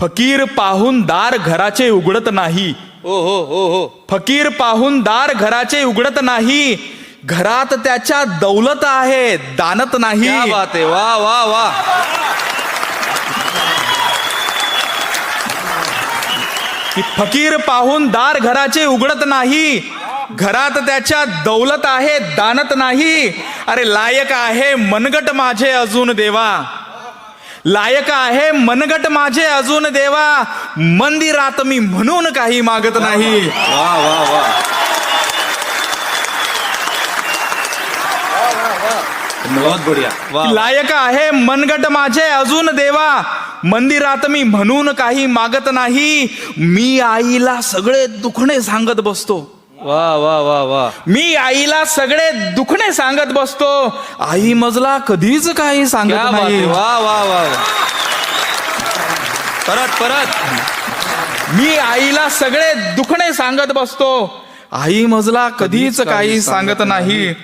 फकीर पाहून दार घराचे उघडत नाही. हो हो हो हो. फकीर पाहून दार घराचे उघडत नाही. घरात त्याच्या दौलत आहे दानत नाही. क्या बात आहे. वा वा वा. की फकीर पाहून दार घराचे उघडत नाही. घरात त्याच्या दौलत आहे दानत नाही. अरे लायक आहे मनगट माझे अजून देवा. लायक आहे मनगट माझे अजून देवा. मंदिरात मी म्हणून काही मागत नाही. वा वा वा. बहुत बढिया. वा. लायक आहे मनगट माझे अजून देवा. मंदिरात मी म्हणून काही मागत नाही. मी आईला सगळे दुखणे सांगत बसतो. वा वा वा वा. मी आईला सगळे दुखणे सांगत बसतो. आई मजला कधीच काही क्या सांगत बात आहे. नाही. वा वा वा. परत परत. मी आईला सगळे दुखणे सांगत बसतो. आई मजला कधीच काही सांगत नाही.